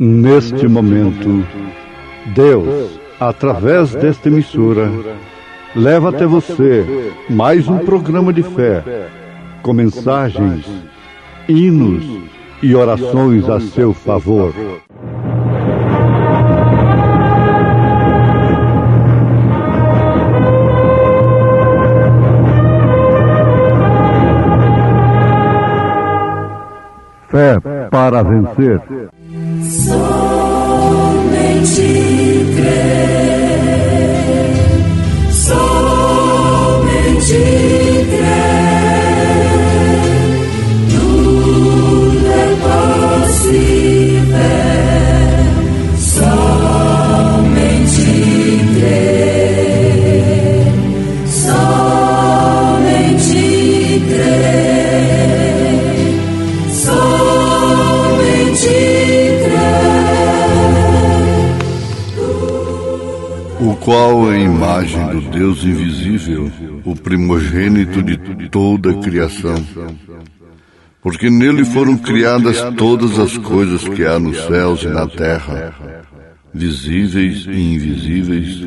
Neste momento, Deus, através desta emissora, leva até você mais um programa de fé, com mensagens, hinos e orações a seu favor. Fé para vencer. Somente crer, somente crer, tudo é possível, somente crer, somente crer, somente o qual é a imagem do Deus invisível, o primogênito de toda a criação. Porque nele foram criadas todas as coisas que há nos céus e na terra, visíveis e invisíveis,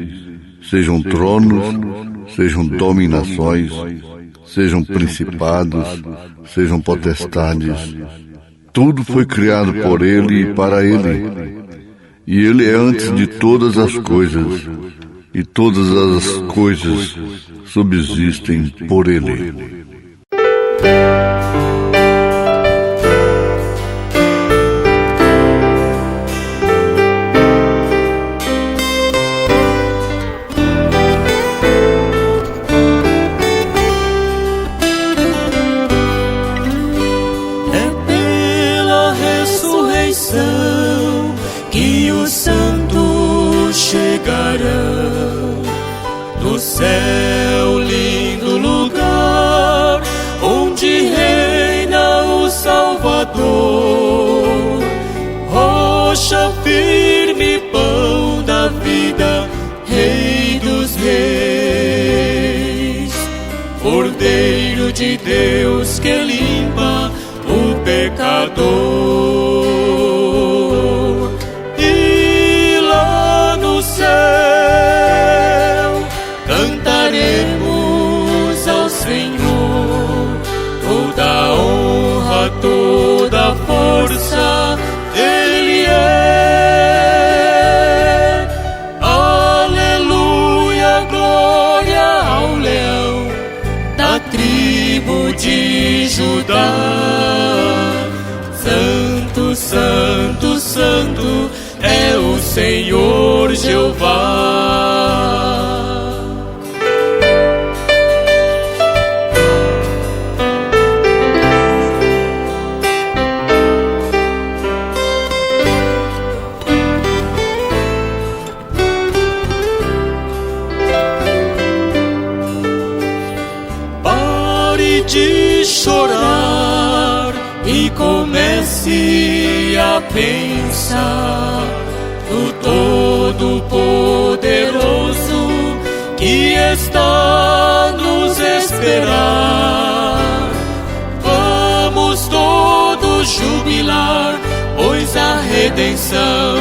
sejam tronos, sejam dominações, sejam principados, sejam potestades. Tudo foi criado por ele e para ele. E ele é antes de todas as coisas, e todas as coisas subsistem por ele. É pela ressurreição que os santos chegarão no céu, lindo lugar onde reina o Salvador, rocha firme, pão da vida, Rei dos reis, Cordeiro de Deus que limpa o pecador. Cantaremos ao Senhor toda a honra, toda a força, Ele é. Aleluia, glória ao leão da tribo de Judá. Santo, santo, santo é o Senhor Jeová. De chorar e comece a pensar no Todo-Poderoso que está nos esperar. Vamos todos jubilar, pois a redenção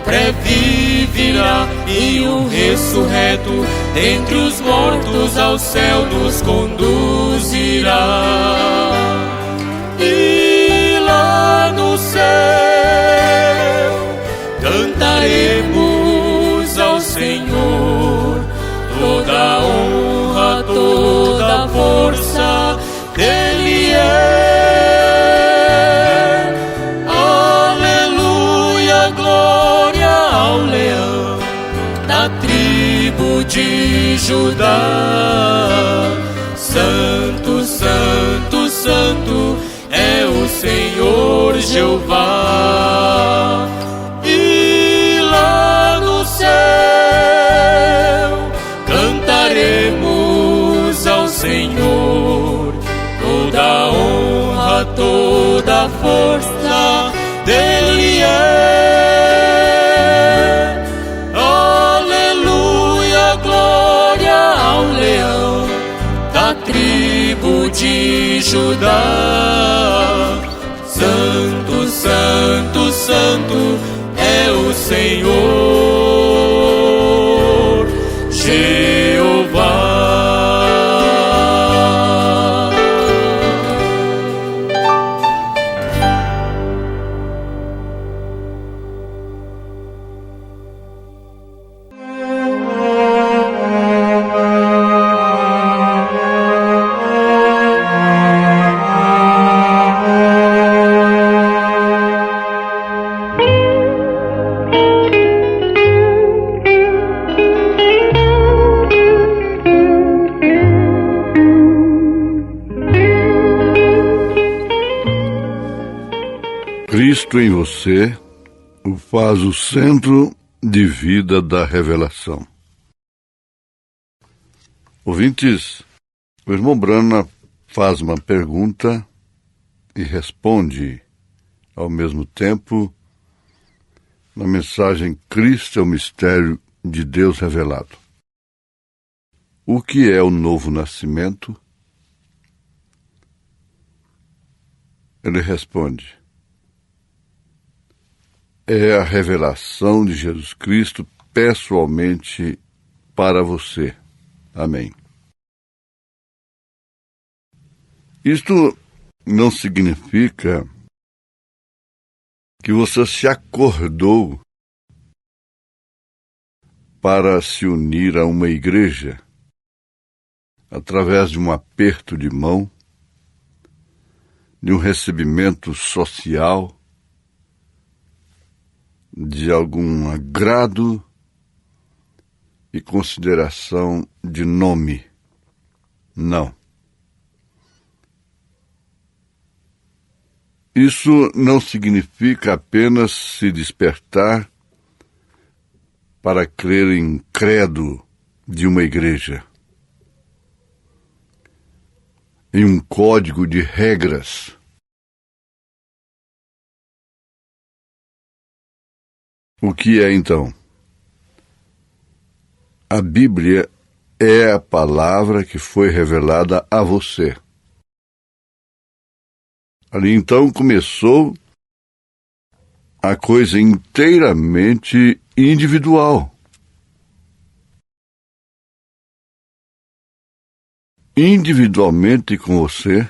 breve virá e o ressurreto dentre os mortos ao céu nos conduzirá. E lá no céu cantaremos ao Senhor toda a honra, toda a força, dele é. Aleluia, glória ao leão da tribo de Judá. Santo, santo, santo é o Senhor Jeová. E lá no céu cantaremos ao Senhor toda a honra, toda a força, dele é. Aleluia, glória ao leão da tribo de Judá. Santo, santo, santo Senhor, Jeová. Cristo em você o faz o centro de vida da revelação. Ouvintes, o irmão Brana faz uma pergunta e responde ao mesmo tempo na mensagem Cristo é o mistério de Deus revelado. O que é o novo nascimento? Ele responde: é a revelação de Jesus Cristo pessoalmente para você. Amém. Isto não significa que você se acordou para se unir a uma igreja através de um aperto de mão, de um recebimento social, de algum agrado e consideração de nome. Não. Isso não significa apenas se despertar para crer em credo de uma igreja, em um código de regras. O que é, então? A Bíblia é a palavra que foi revelada a você. Ali, então, começou a coisa inteiramente individual. Individualmente com você,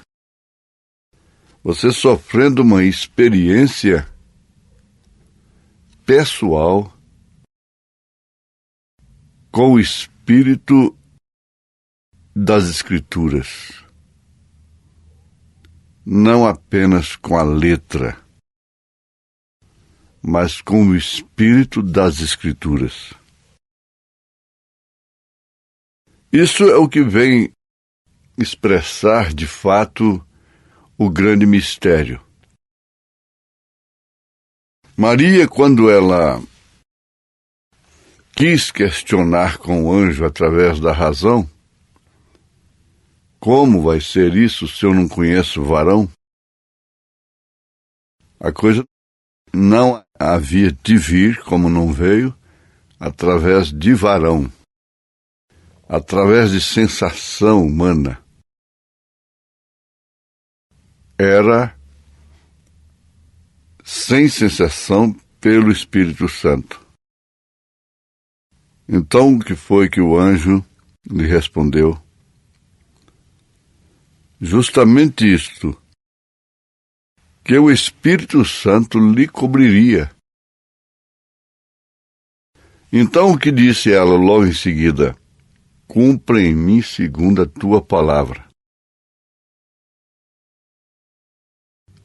você sofrendo uma experiência pessoal com o Espírito das Escrituras, não apenas com a letra, mas com o Espírito das Escrituras. Isso é o que vem expressar, de fato, o grande mistério. Maria, quando ela quis questionar com o anjo através da razão, como vai ser isso se eu não conheço varão? A coisa não havia de vir, como não veio, através de varão, através de sensação humana. Era sem sensação pelo Espírito Santo. Então, o que foi que o anjo lhe respondeu? Justamente isto, que o Espírito Santo lhe cobriria. Então, o que disse ela logo em seguida? Cumpra em mim segundo a tua palavra.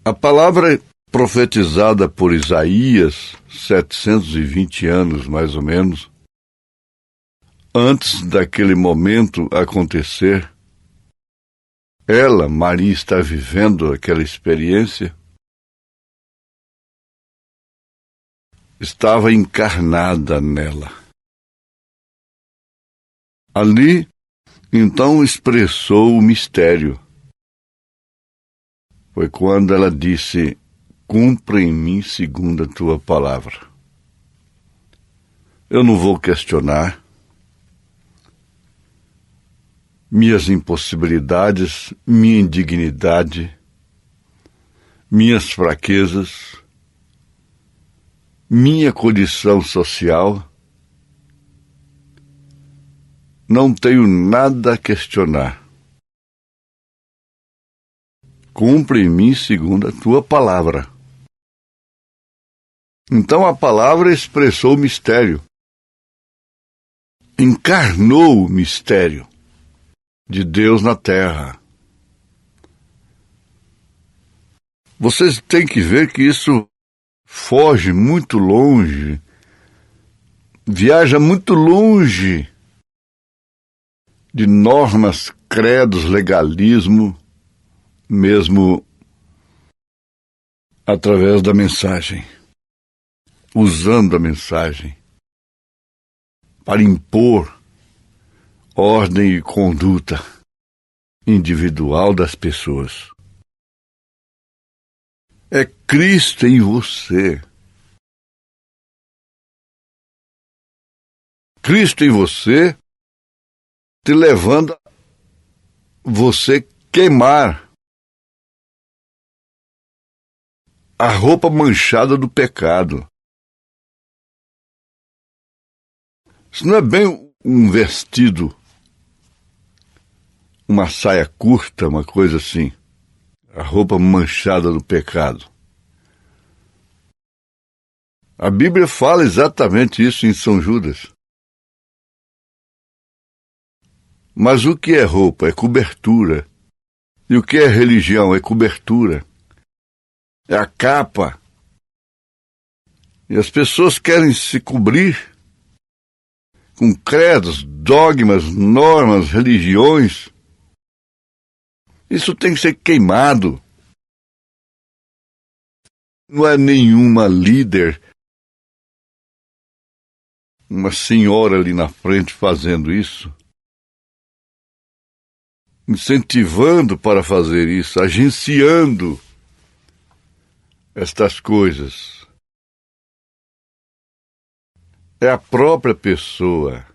A palavra profetizada por Isaías, 720 anos mais ou menos, antes daquele momento acontecer, ela, Maria, está vivendo aquela experiência, estava encarnada nela. Ali, então, expressou o mistério. Foi quando ela disse: cumpra em mim segundo a tua palavra. Eu não vou questionar minhas impossibilidades, minha indignidade, minhas fraquezas. minha condição social, não tenho nada a questionar. Cumpre em mim segundo a tua palavra. Então a palavra expressou o mistério, encarnou o mistério de Deus na terra. Vocês têm que ver que isso foge muito longe, viaja muito longe de normas, credos, legalismo, mesmo através da mensagem, usando a mensagem para impor ordem e conduta individual das pessoas. É Cristo em você. Cristo em você te levando a você queimar a roupa manchada do pecado. Isso não é bem um vestido, uma saia curta, uma coisa assim. A roupa manchada do pecado. A Bíblia fala exatamente isso em São Judas. Mas o que é roupa? É cobertura. E o que é religião? É cobertura. É a capa. E as pessoas querem se cobrir com credos, dogmas, normas, religiões. Isso tem que ser queimado. Não é nenhuma líder, uma senhora ali na frente fazendo isso, incentivando para fazer isso, agenciando estas coisas. É a própria pessoa,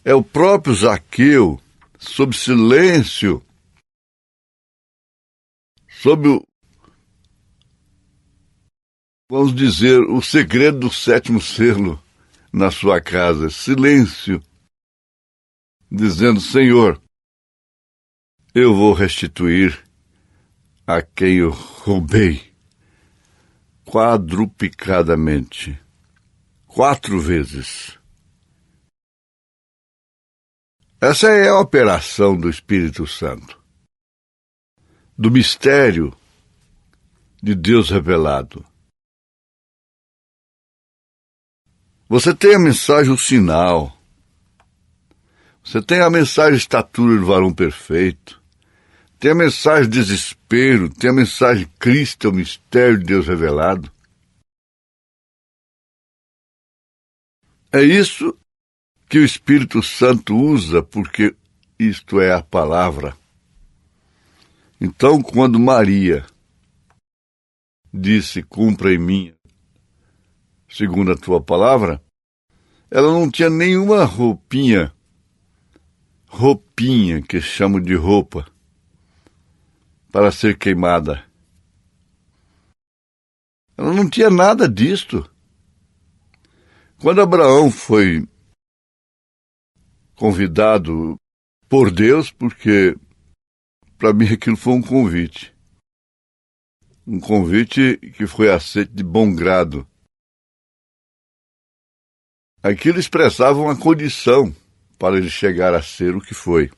é o próprio Zaqueu, sob silêncio, sob vamos dizer, o segredo do 7º selo na sua casa, silêncio, dizendo: Senhor, eu vou restituir a quem eu roubei quadruplicadamente, 4 vezes. Essa é a operação do Espírito Santo, do mistério de Deus revelado. Você tem a mensagem, o sinal. Você tem a mensagem, estatura do varão perfeito. Tem a mensagem, desespero. Tem a mensagem, Cristo, o mistério de Deus revelado. É isso que o Espírito Santo usa, porque isto é a palavra. Então, quando Maria disse: cumpra em mim segundo a tua palavra, ela não tinha nenhuma roupinha que chamo de roupa, para ser queimada. Ela não tinha nada disto. Quando Abraão foi convidado por Deus, porque para mim aquilo foi um convite que foi aceito de bom grado. Aquilo expressava uma condição para ele chegar a ser o que foi.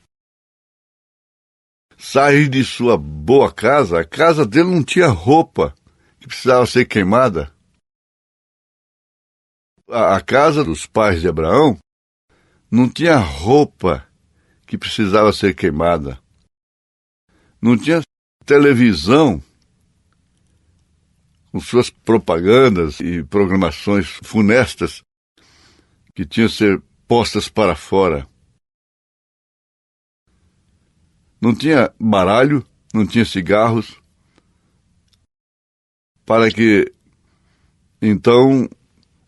Sair de sua boa casa, a casa dele não tinha roupa que precisava ser queimada. A casa dos pais de Abraão não tinha roupa que precisava ser queimada. Não tinha televisão com suas propagandas e programações funestas que tinham que ser postas para fora. Não tinha baralho, não tinha cigarros, para que, então,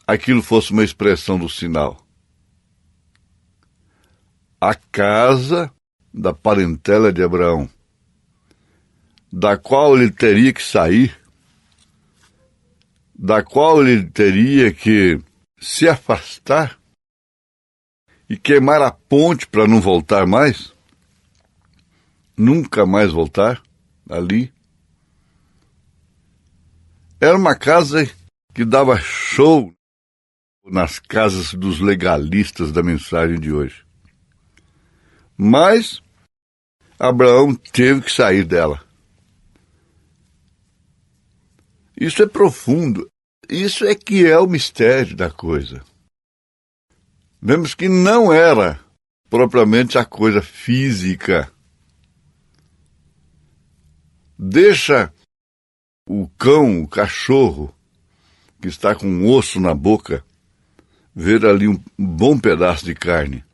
aquilo fosse uma expressão do sinal. A casa da parentela de Abraão, da qual ele teria que sair, da qual ele teria que se afastar e queimar a ponte para não voltar mais, nunca mais voltar ali. Era uma casa que dava show nas casas dos legalistas da mensagem de hoje. Mas Abraão teve que sair dela. Isso é profundo. Isso é que é o mistério da coisa. Vemos que não era propriamente a coisa física. Deixa o cão, o cachorro, que está com um osso na boca, ver ali um bom pedaço de carne.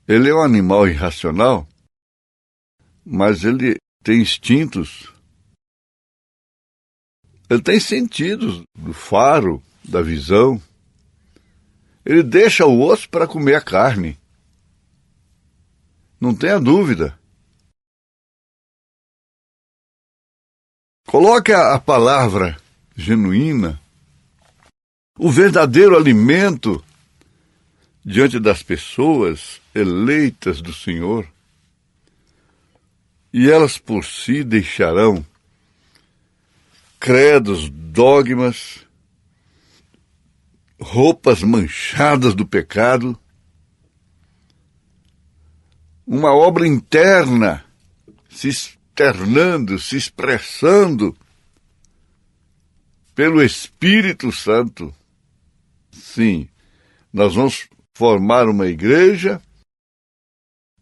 Ele é um animal irracional, mas ele tem instintos. Ele tem sentidos do faro, da visão. Ele deixa o osso para comer a carne. Não tenha dúvida. Coloque a palavra genuína, o verdadeiro alimento, diante das pessoas eleitas do Senhor, e elas por si deixarão credos, dogmas, roupas manchadas do pecado, uma obra interna se externando, se expressando pelo Espírito Santo. Sim, nós vamos formar uma igreja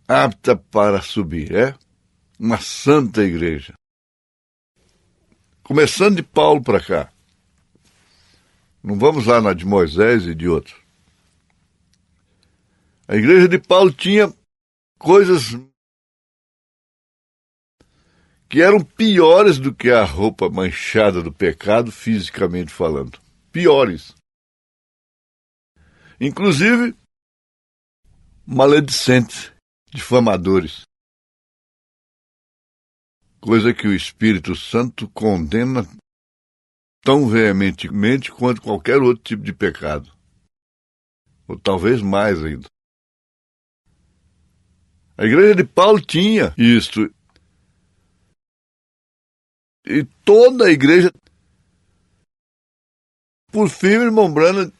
apta para subir, uma santa igreja. Começando de Paulo para cá. Não vamos lá na de Moisés e de outros. A igreja de Paulo tinha coisas que eram piores do que a roupa manchada do pecado, fisicamente falando. Piores. Inclusive, maledicentes, difamadores. Coisa que o Espírito Santo condena tão veementemente quanto qualquer outro tipo de pecado. Ou talvez mais ainda. A igreja de Paulo tinha isto. E toda a igreja. Por fim, o irmão Branham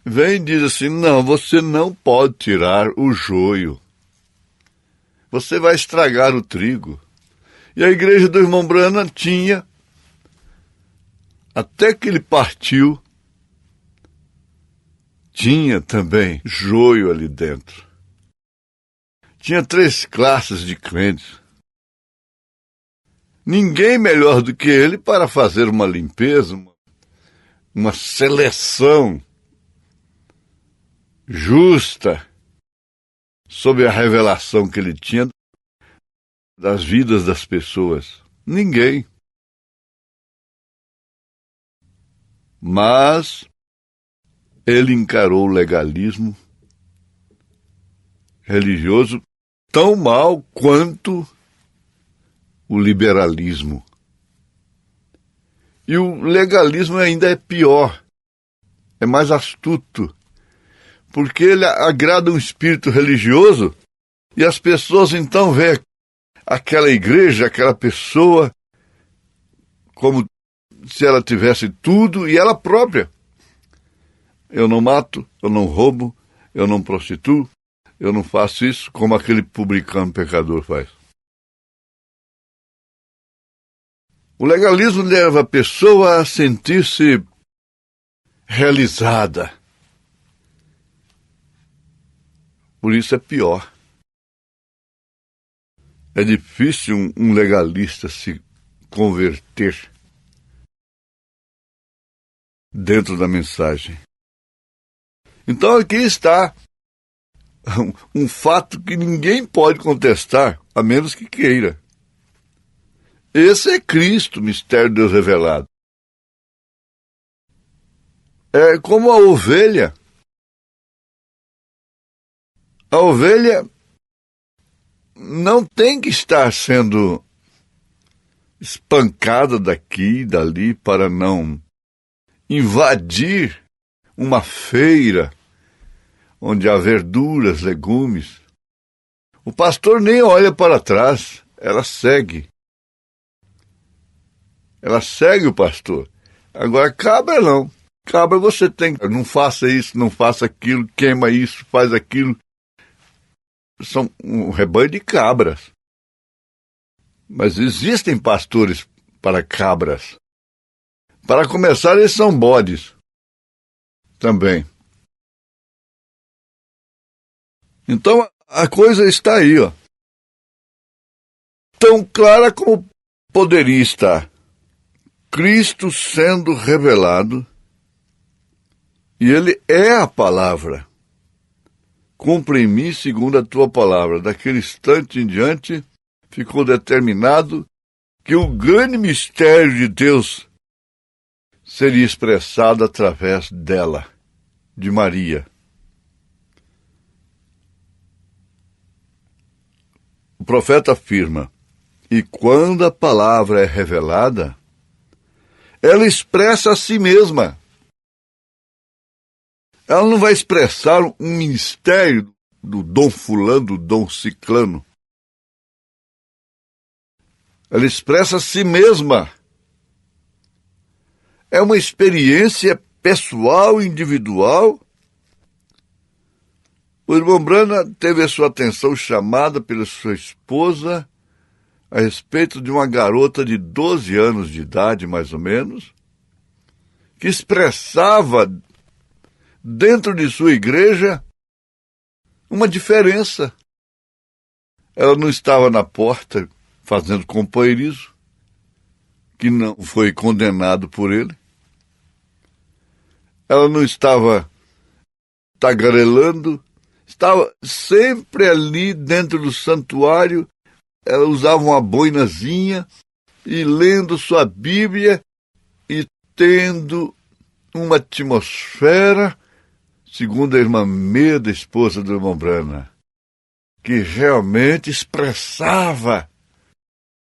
vem e diz assim: não, você não pode tirar o joio. Você vai estragar o trigo. E a igreja do irmão Branham tinha, até que ele partiu, tinha também joio ali dentro. Tinha 3 classes de crentes. Ninguém melhor do que ele para fazer uma limpeza, uma seleção justa sobre a revelação que ele tinha das vidas das pessoas. Ninguém. Mas ele encarou o legalismo religioso tão mal quanto o liberalismo. E o legalismo ainda é pior, é mais astuto, porque ele agrada um espírito religioso e as pessoas então veem aquela igreja, aquela pessoa, como se ela tivesse tudo, e ela própria. Eu não mato, eu não roubo, eu não prostituo, eu não faço isso como aquele publicano pecador faz. O legalismo leva a pessoa a sentir-se realizada. Por isso é pior. É difícil um legalista se converter dentro da mensagem. Então aqui está um fato que ninguém pode contestar, a menos que queira. Esse é Cristo, mistério de Deus revelado. É como a ovelha. A ovelha não tem que estar sendo espancada daqui e dali para não invadir uma feira onde há verduras, legumes. O pastor nem olha para trás, ela segue. Ela segue o pastor. Agora, cabra não. Cabra você tem. Não faça isso, não faça aquilo, queima isso, faz aquilo. São um rebanho de cabras. Mas existem pastores para cabras. Para começar, eles são bodes também. Então, a coisa está aí, ó. Tão clara como poderia estar. Cristo sendo revelado, e Ele é a palavra. Cumpre em mim segundo a tua palavra. Daquele instante em diante, ficou determinado que o grande mistério de Deus seria expressado através dela, de Maria. O profeta afirma, e quando a palavra é revelada, ela expressa a si mesma. Ela não vai expressar um ministério do dom fulano, do dom ciclano. Ela expressa a si mesma. É uma experiência pessoal, individual. O irmão Branham teve a sua atenção chamada pela sua esposa a respeito de uma garota de 12 anos de idade, mais ou menos, que expressava dentro de sua igreja uma diferença. Ela não estava na porta fazendo companheirismo, que não foi condenado por ele. Ela não estava tagarelando, estava sempre ali dentro do santuário. Ela usava uma boinazinha e lendo sua Bíblia e tendo uma atmosfera, segundo a irmã Meda, esposa do irmão Branham, que realmente expressava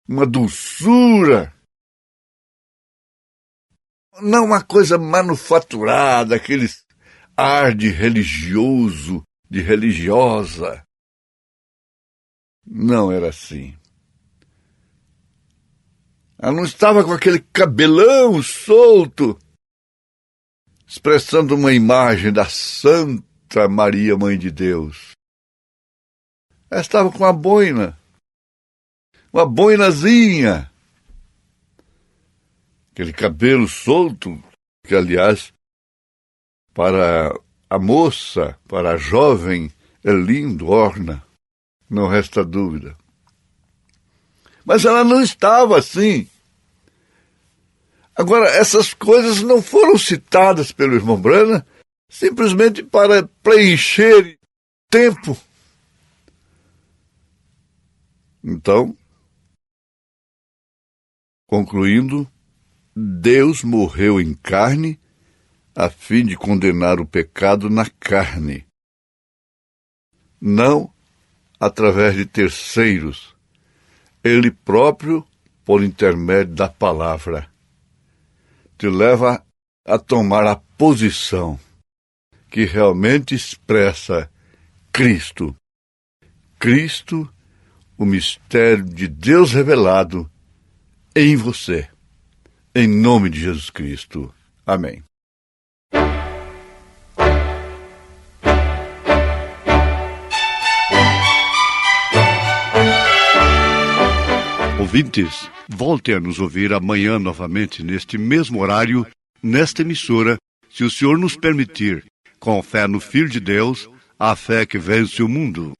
uma doçura, não uma coisa manufaturada, aquele ar de religioso, de religiosa. Não era assim. Ela não estava com aquele cabelão solto, expressando uma imagem da Santa Maria, Mãe de Deus. Ela estava com uma boinazinha, aquele cabelo solto, que, aliás, para a moça, para a jovem, é lindo, orna. Não resta dúvida. Mas ela não estava assim. Agora, essas coisas não foram citadas pelo irmão Branham simplesmente para preencher tempo. Então, concluindo, Deus morreu em carne a fim de condenar o pecado na carne, não através de terceiros, Ele próprio, por intermédio da palavra, te leva a tomar a posição que realmente expressa Cristo. Cristo, o mistério de Deus revelado em você. Em nome de Jesus Cristo. Amém. Ouvintes, volte a nos ouvir amanhã novamente, neste mesmo horário, nesta emissora, se o Senhor nos permitir, com fé no Filho de Deus, a fé que vence o mundo.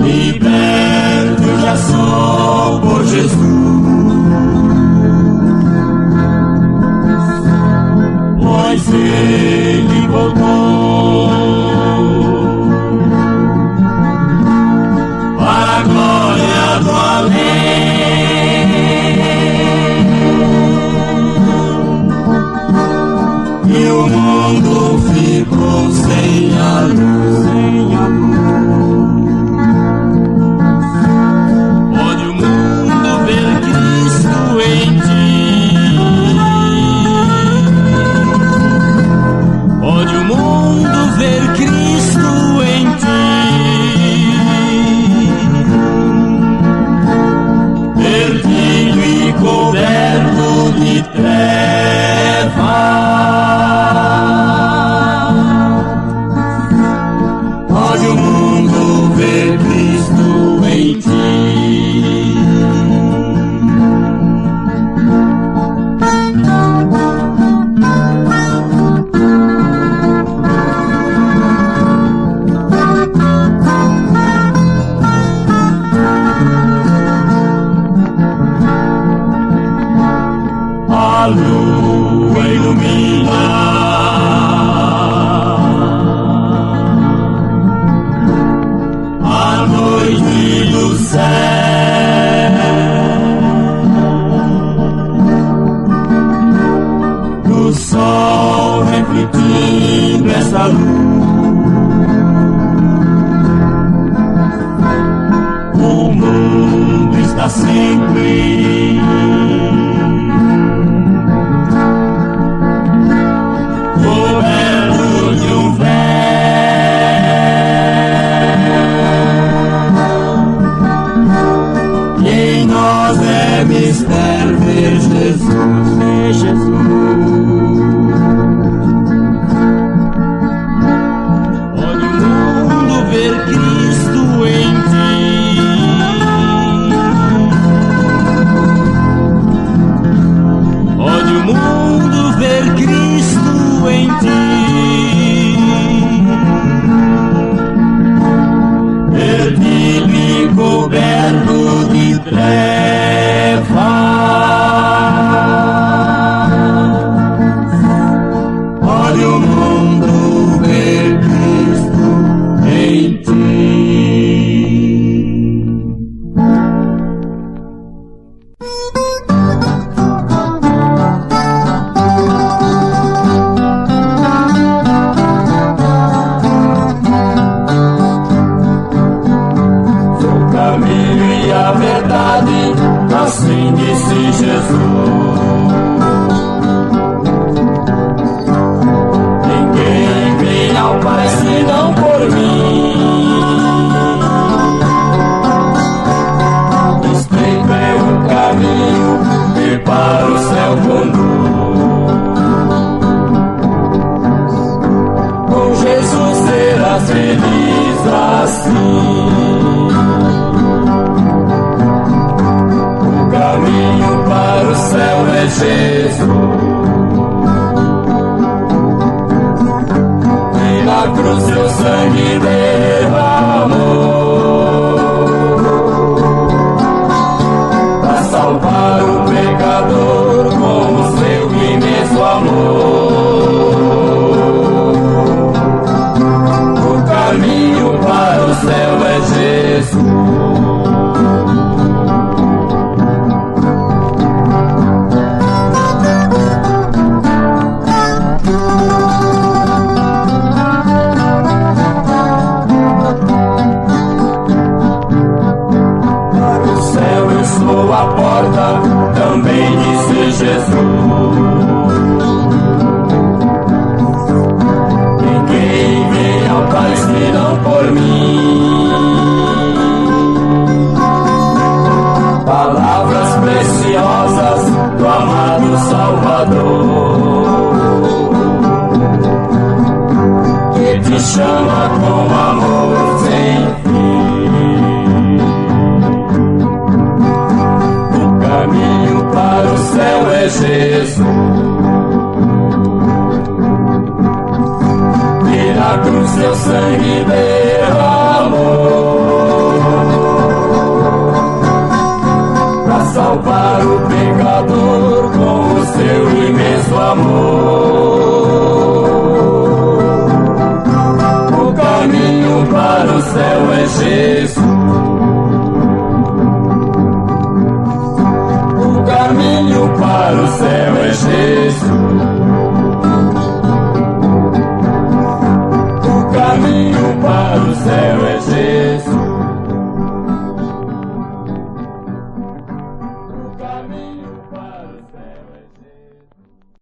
Be céu. Do sol refletindo essa luz, o mundo está sempre coberto de um véu, e em nós é mistério ver Jesus, ver Jesus. Olha o mundo ver Cristo em ti, olha o mundo ver Cristo em ti, perdido e coberto de trevas. Olha o mundo ver Cristo em ti. Sou o caminho e a verdade, assim disse Jesus. Ninguém vem ao Pai senão por mim. Estreito é o caminho que para o céu conduz. Com Jesus serás feliz assim. O caminho para o céu é Jesus. E na cruz seu sangue derramou para salvar o pecador com o seu imenso amor. O caminho para o céu é Jesus. A porta, também disse Jesus. Ninguém vem ao Pai senão por mim. Palavras preciosas do amado Salvador, que te chama com amor sem fim. O caminho para o céu é Jesus. E na cruz seu sangue derramou para salvar o pecador com o seu imenso amor. O caminho para o céu é Jesus.